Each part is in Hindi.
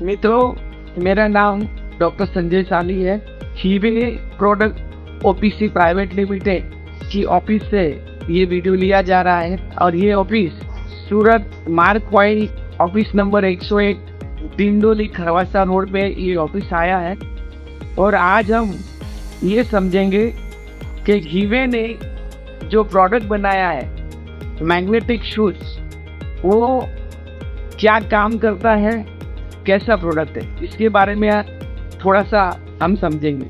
मित्रों, मेरा नाम डॉक्टर संजय साली है। हीवे प्रोडक्ट ओपीसी प्राइवेट लिमिटेड की ऑफिस से ये वीडियो लिया जा रहा है और ये office Surat Mark Point office number 101 Dindoli Kharwasa road पे ये ऑफिस आया है। और आज हम ये समझेंगे कि हीवे ने जो प्रोडक्ट बनाया है मैग्नेटिक शूज, वो क्या काम करता है, कैसा प्रोडक्ट है, इसके बारे में थोड़ा सा हम समझेंगे।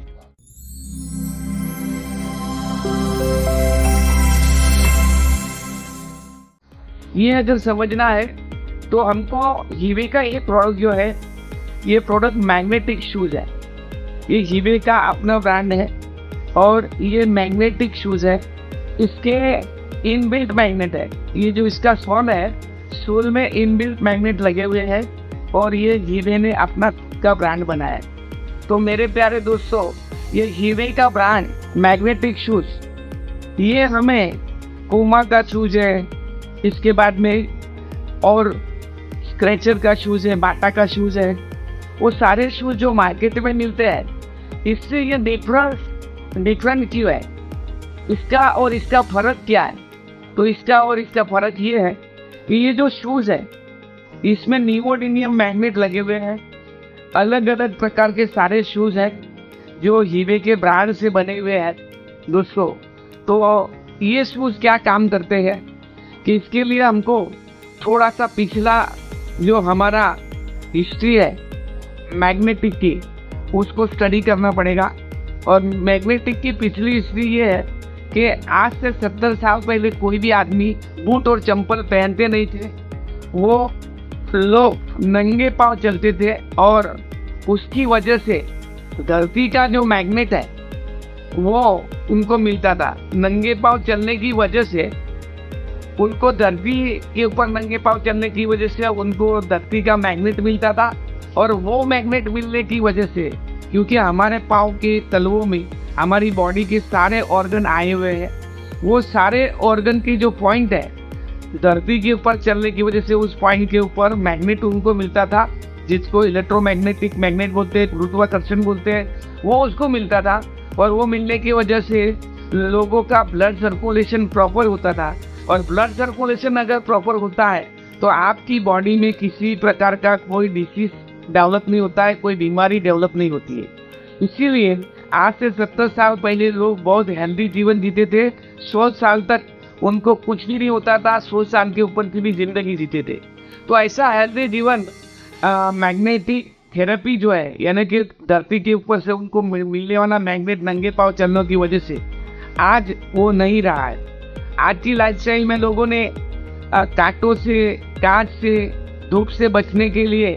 ये अगर समझना है तो हमको हीवे का ये प्रोडक्ट जो है, ये प्रोडक्ट मैग्नेटिक शूज है। ये हीवे का अपना ब्रांड है और ये मैग्नेटिक शूज है। इसके इनबिल्ट मैग्नेट है। ये जो इसका सोल है, सोल में इनबिल्ट मैग्नेट लगे हुए हैं और ये हीवे ने अपना का ब्रांड बनाया है। तो मेरे प्यारे दोस्तों, ये हीवे का ब्रांड मैग्नेटिक शूज, ये हमें पूमा का शूज है, इसके बाद में और स्क्रैचर का शूज है, बाटा का शूज है। वो सारे शूज जो मार्केट में मिलते हैं, इससे ये डिफरेंट क्यों है, इसका और इसका फर्क क्या है? तो इसका और इसका फर्क ये है कि ये जो शूज है, इसमें नियोडिमियम मैग्नेट लगे हुए हैं। अलग अलग प्रकार के सारे शूज हैं जो हीवे के ब्रांड से बने हुए हैं दोस्तों। तो ये शूज क्या काम करते हैं कि इसके लिए हमको थोड़ा सा पिछला जो हमारा हिस्ट्री है मैग्नेटिक की, उसको स्टडी करना पड़ेगा। और मैग्नेटिक की पिछली हिस्ट्री ये है कि आज से 70 साल पहले कोई भी आदमी बूट और चंपल पहनते नहीं थे। वो लोग नंगे पांव चलते थे और उसकी वजह से धरती का जो मैग्नेट है वो उनको मिलता था। नंगे पांव चलने की वजह से उनको धरती के ऊपर नंगे पांव चलने की वजह से उनको धरती का मैग्नेट मिलता था। और वो मैग्नेट मिलने की वजह से, क्योंकि हमारे पाँव के तलवों में हमारी बॉडी के सारे ऑर्गन आए हुए हैं, वो सारे ऑर्गन की जो पॉइंट है धरती के ऊपर चलने की वजह से उस पॉइंट के ऊपर मैग्नेट उनको मिलता था, जिसको इलेक्ट्रोमैग्नेटिक मैग्नेट बोलते हैं, गुरुत्वाकर्षण बोलते हैं। वो उसको मिलता था और वो मिलने की वजह से लोगों का ब्लड सर्कुलेशन प्रॉपर होता था। और ब्लड सर्कुलेशन अगर प्रॉपर होता है तो आपकी बॉडी में किसी प्रकार का कोई डिसीज डेवलप नहीं होता है, कोई बीमारी डेवलप नहीं होती है। इसीलिए आज से 70 साल पहले लोग बहुत हेल्दी जीवन जीते थे। 100 साल तक उनको कुछ भी नहीं होता था, 100 साल के ऊपर की भी जिंदगी जीते थे। तो ऐसा हेल्दी जीवन मैग्नेटिक थेरेपी जो है, यानी कि धरती के ऊपर से उनको मिलने वाला मैग्नेट नंगे पाँव चलने की वजह से आज वो नहीं रहा है। आज की लाइफस्टाइल में लोगों ने कांटों से, कांच से, धूप से बचने के लिए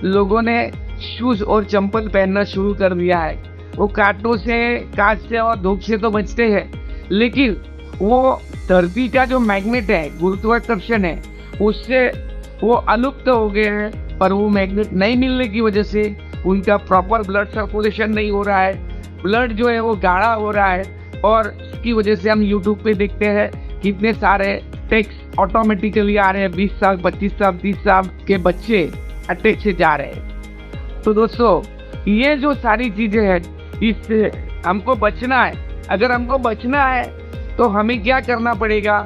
लोगों ने शूज और चंपल पहनना शुरू कर दिया है। वो कांटों से, कांच से और धूप से तो बचते हैं, लेकिन वो धरती का जो मैग्नेट है, गुरुत्वाकर्षण है, उससे वो अलुप्त हो गए हैं। पर वो मैग्नेट नहीं मिलने की वजह से उनका प्रॉपर ब्लड सर्कुलेशन नहीं हो रहा है, ब्लड जो है वो गाढ़ा हो रहा है। और इसकी वजह से हम यूट्यूब पे देखते हैं कितने सारे टेक्स्ट ऑटोमेटिकली आ रहे हैं। 20 साल, 25 साल, 30 साल के बच्चे अटैक से जा रहे हैं। तो दोस्तों, ये जो सारी चीज़ें हैं, इससे हमको बचना है। अगर हमको बचना है तो हमें क्या करना पड़ेगा?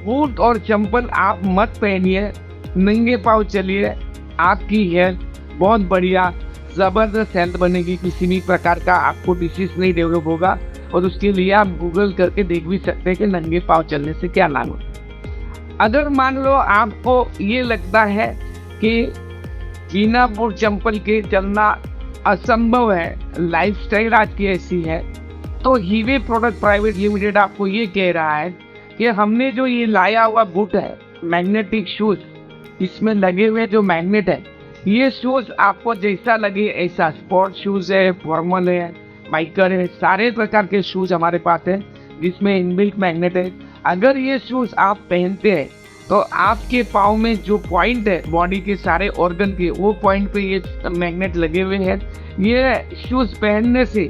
बूट और चंपल आप मत पहनिए, नंगे पाँव चलिए। आपकी हेल्थ बहुत बढ़िया ज़बरदस्त हेल्थ बनेगी, किसी भी प्रकार का आपको डिसीज नहीं डेवलप होगा। और उसके लिए आप गूगल करके देख भी सकते हैं कि नंगे पाँव चलने से क्या लाभ होता है। अगर मान लो आपको ये लगता है कि बिना बूट चंपल के चलना असंभव है, लाइफस्टाइल आज की ऐसी है, तो हीवे प्रोडक्ट प्राइवेट लिमिटेड आपको ये कह रहा है कि हमने जो ये लाया हुआ बूट है मैग्नेटिक शूज, इसमें लगे हुए जो मैग्नेट है, ये शूज आपको जैसा लगे ऐसा, स्पोर्ट शूज है, फॉर्मल है, बाइकर है, सारे प्रकार के शूज हमारे पास है जिसमें इनबिल्ट मैग्नेट है। अगर ये शूज आप पहनते हैं तो आपके पाँव में जो पॉइंट है बॉडी के सारे ऑर्गन के, वो पॉइंट पे ये मैग्नेट लगे हुए हैं। ये शूज पहनने से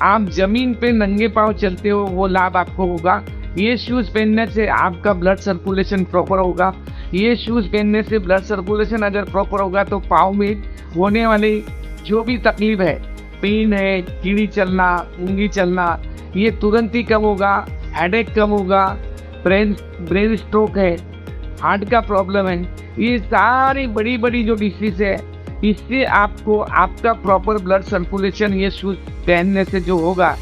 आप जमीन पे नंगे पाँव चलते हो, वो लाभ आपको होगा। ये शूज़ पहनने से आपका ब्लड सर्कुलेशन प्रॉपर होगा। ये शूज़ पहनने से ब्लड सर्कुलेशन अगर प्रॉपर होगा तो पाँव में होने वाली जो भी तकलीफ है, पेन है, कीड़ी चलना, ऊँगी चलना, ये तुरंत ही कम होगा। हेडेक कम होगा। ब्रेन स्ट्रोक है, हार्ट का प्रॉब्लम है, ये सारी बड़ी बड़ी जो डिसीज है, इससे आपको आपका प्रॉपर ब्लड सर्कुलेशन ये शूज़ पहनने से जो होगा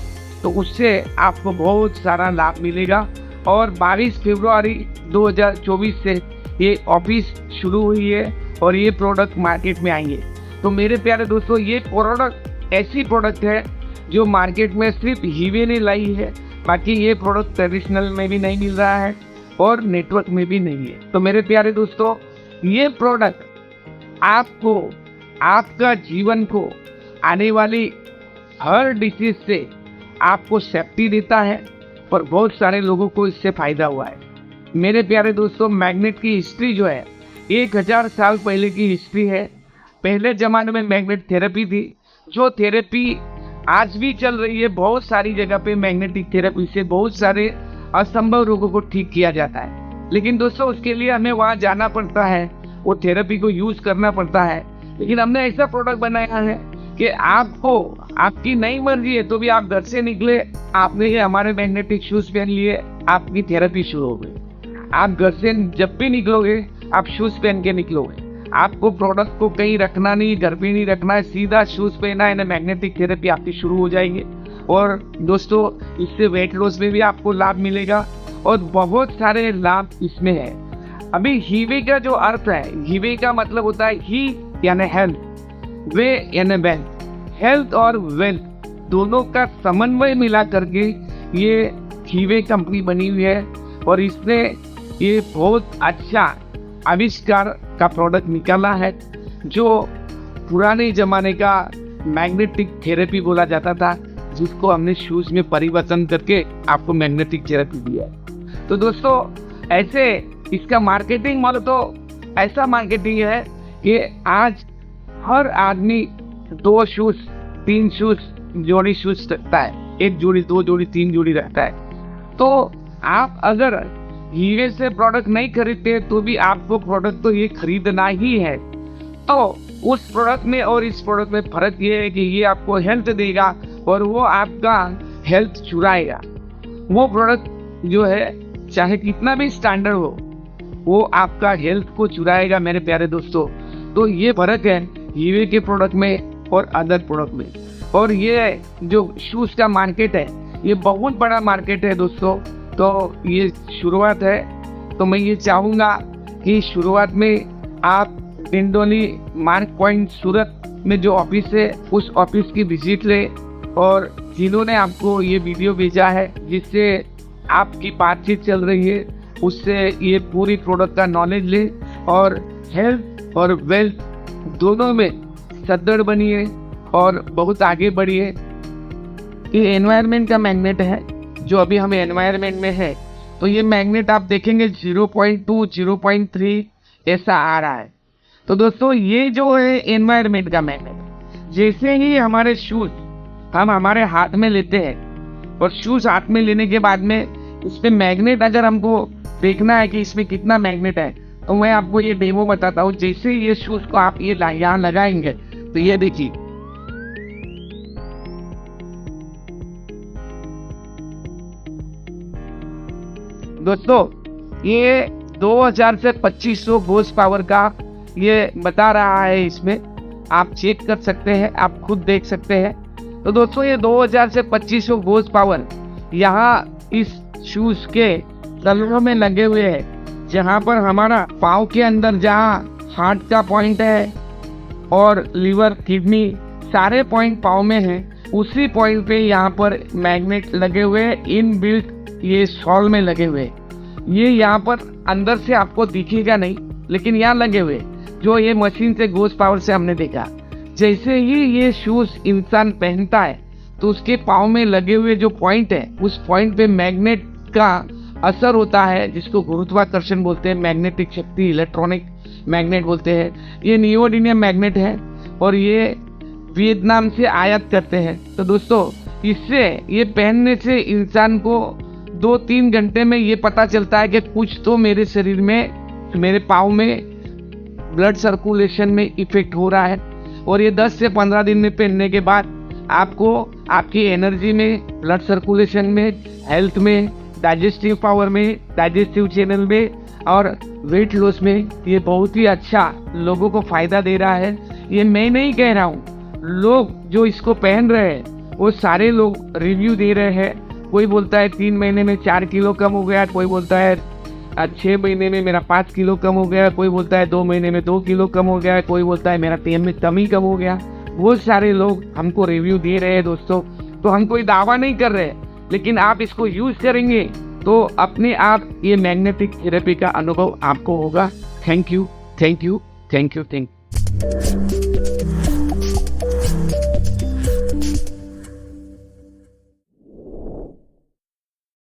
तो उससे आपको बहुत सारा लाभ मिलेगा। और 22 फरवरी 2024 से ये ऑफिस शुरू हुई है और ये प्रोडक्ट मार्केट में आएंगे। तो मेरे प्यारे दोस्तों, ये प्रोडक्ट ऐसी प्रोडक्ट है जो मार्केट में सिर्फ हीवे ने लाई है, बाकी ये प्रोडक्ट ट्रेडिशनल में भी नहीं मिल रहा है और नेटवर्क में भी नहीं है। तो मेरे प्यारे दोस्तों, ये प्रोडक्ट आपको आपका जीवन को आने वाली हर डिसीज से आपको सेफ्टी देता है और बहुत सारे लोगों को इससे फ़ायदा हुआ है। मेरे प्यारे दोस्तों, मैग्नेट की हिस्ट्री जो है 1000 साल पहले की हिस्ट्री है। पहले ज़माने में मैग्नेट थेरेपी थी, जो थेरेपी आज भी चल रही है। बहुत सारी जगह पे मैग्नेटिक थेरेपी से बहुत सारे असंभव रोगों को ठीक किया जाता है। लेकिन दोस्तों, उसके लिए हमें वहाँ जाना पड़ता है, वो थेरेपी को यूज़ करना पड़ता है। लेकिन हमने ऐसा प्रोडक्ट बनाया है कि आपको आपकी नई मर्जी है तो भी आप घर से निकले, आपने ये हमारे मैग्नेटिक शूज़ पहन लिए, आपकी थेरेपी शुरू हो गई। आप घर से जब भी निकलोगे आप शूज़ पहन के निकलोगे। आपको प्रोडक्ट को कहीं रखना नहीं, घर पे नहीं रखना है, सीधा शूज़ पहना है ना, मैग्नेटिक थेरेपी आपकी शुरू हो जाएगी। और दोस्तों, इससे वेट लॉस में भी आपको लाभ मिलेगा और बहुत सारे लाभ इसमें है। अभी हीवे का जो अर्थ है, हीवे का मतलब होता है ही यानी हेल्थ, वे यानी वेल्थ। हेल्थ और वेल्थ दोनों का समन्वय मिला करके ये हीवे कंपनी बनी हुई है और इसने ये बहुत अच्छा आविष्कार का प्रोडक्ट निकाला है, जो पुराने ज़माने का मैग्नेटिक थेरेपी बोला जाता था, जिसको हमने शूज़ में परिवर्तन करके आपको मैग्नेटिक थेरेपी दिया है। तो दोस्तों, ऐसे इसका मार्केटिंग मॉडल तो ऐसा मार्केटिंग है कि आज हर आदमी 2 शूज़ 3 शूज़ जोड़ी शूज़ रखता है, 1 जोड़ी 2 जोड़ी 3 जोड़ी रखता है। तो आप अगर हीवे से प्रोडक्ट नहीं खरीदते तो भी आपको प्रोडक्ट तो ये खरीदना ही है। तो उस प्रोडक्ट में और इस प्रोडक्ट में फ़र्क ये है कि ये आपको हेल्थ देगा और वो आपका हेल्थ चुराएगा। वो प्रोडक्ट जो है चाहे कितना भी स्टैंडर्ड हो, वो आपका हेल्थ को चुराएगा मेरे प्यारे दोस्तों। तो ये फ़र्क है हीवे के प्रोडक्ट में और अदर प्रोडक्ट में। और ये जो शूज़ का मार्केट है, ये बहुत बड़ा मार्केट है दोस्तों। तो ये शुरुआत है, तो मैं ये चाहूँगा कि शुरुआत में आप डिंडोली मार्क पॉइंट सूरत में जो ऑफिस है, उस ऑफिस की विजिट लें और जिन्होंने आपको ये वीडियो भेजा है, जिससे आपकी बातचीत चल रही है, उससे ये पूरी प्रोडक्ट का नॉलेज लें और हेल्थ और वेल्थ दोनों में सदृढ़ बनिए और बहुत आगे बढ़िए। ये एनवायरनमेंट का मैग्नेट है, जो अभी हम एनवायरनमेंट में है, तो ये मैग्नेट आप देखेंगे 0.2 0.3 ऐसा आ रहा है। तो दोस्तों, ये जो है एनवायरनमेंट का मैग्नेट, जैसे ही हमारे शूज़ हम हमारे हाथ में लेते हैं और शूज़ हाथ में लेने के बाद में इसमें मैग्नेट अगर हमको देखना है कि इसमें कितना मैग्नेट है, तो मैं आपको ये डेमो बताता हूँ। जैसे ये शूज़ को आप ये यहाँ लगाएंगे तो ये देखिए, दोस्तों, ये 2000 से 2500 हॉर्स पावर का ये बता रहा है। इसमें आप चेक कर सकते हैं, आप खुद देख सकते हैं। तो दोस्तों, ये 2000 से 2500 हॉर्स पावर यहाँ इस शूज़ के तलवों में लगे हुए हैं, जहाँ पर हमारा पाँव के अंदर जहाँ हार्ट का पॉइंट है और लीवर, किडनी सारे पॉइंट पाँव में हैं, उसी पॉइंट पे यहाँ पर मैग्नेट लगे हुए हैं, इन बिल्ट ये सॉल में लगे हुए। ये यहाँ पर अंदर से आपको दिखेगा नहीं, लेकिन यहाँ लगे हुए, जो ये मशीन से गोस पावर से हमने देखा। जैसे ही ये शूज़ इंसान पहनता है तो उसके पाँव में लगे हुए जो पॉइंट है, उस पॉइंट पे मैग्नेट का असर होता है, जिसको गुरुत्वाकर्षण बोलते हैं, मैग्नेटिक शक्ति, इलेक्ट्रॉनिक मैग्नेट बोलते हैं। ये नियोडिमियम मैग्नेट है और ये वियतनाम से आयात करते हैं। तो दोस्तों, इससे ये पहनने से इंसान को 2-3 घंटे में ये पता चलता है कि कुछ तो मेरे शरीर में, मेरे पाँव में ब्लड सर्कुलेशन में इफेक्ट हो रहा है। और ये 10 से 15 दिन में पहनने के बाद आपको आपकी एनर्जी में, ब्लड सर्कुलेशन में, हेल्थ में, डाइजेस्टिव पावर में, डाइजेस्टिव चैनल में और वेट लॉस में ये बहुत ही अच्छा लोगों को फ़ायदा दे रहा है। ये मैं नहीं कह रहा हूँ, लोग जो इसको पहन रहे हैं वो सारे लोग रिव्यू दे रहे हैं। कोई बोलता है 3 महीने में 4 किलो कम हो गया, कोई बोलता है 6 महीने में मेरा 5 किलो कम हो गया, कोई बोलता है 2 महीने में 2 किलो कम हो गया, कोई बोलता है मेरा तेल में कमी कम हो गया। वो सारे लोग हमको रिव्यू दे रहे हैं दोस्तों। तो हम कोई दावा नहीं कर रहे, लेकिन आप इसको यूज़ करेंगे तो अपने आप ये मैग्नेटिक थेरेपी का अनुभव आपको होगा। Thank you, thank you, thank you, thank you.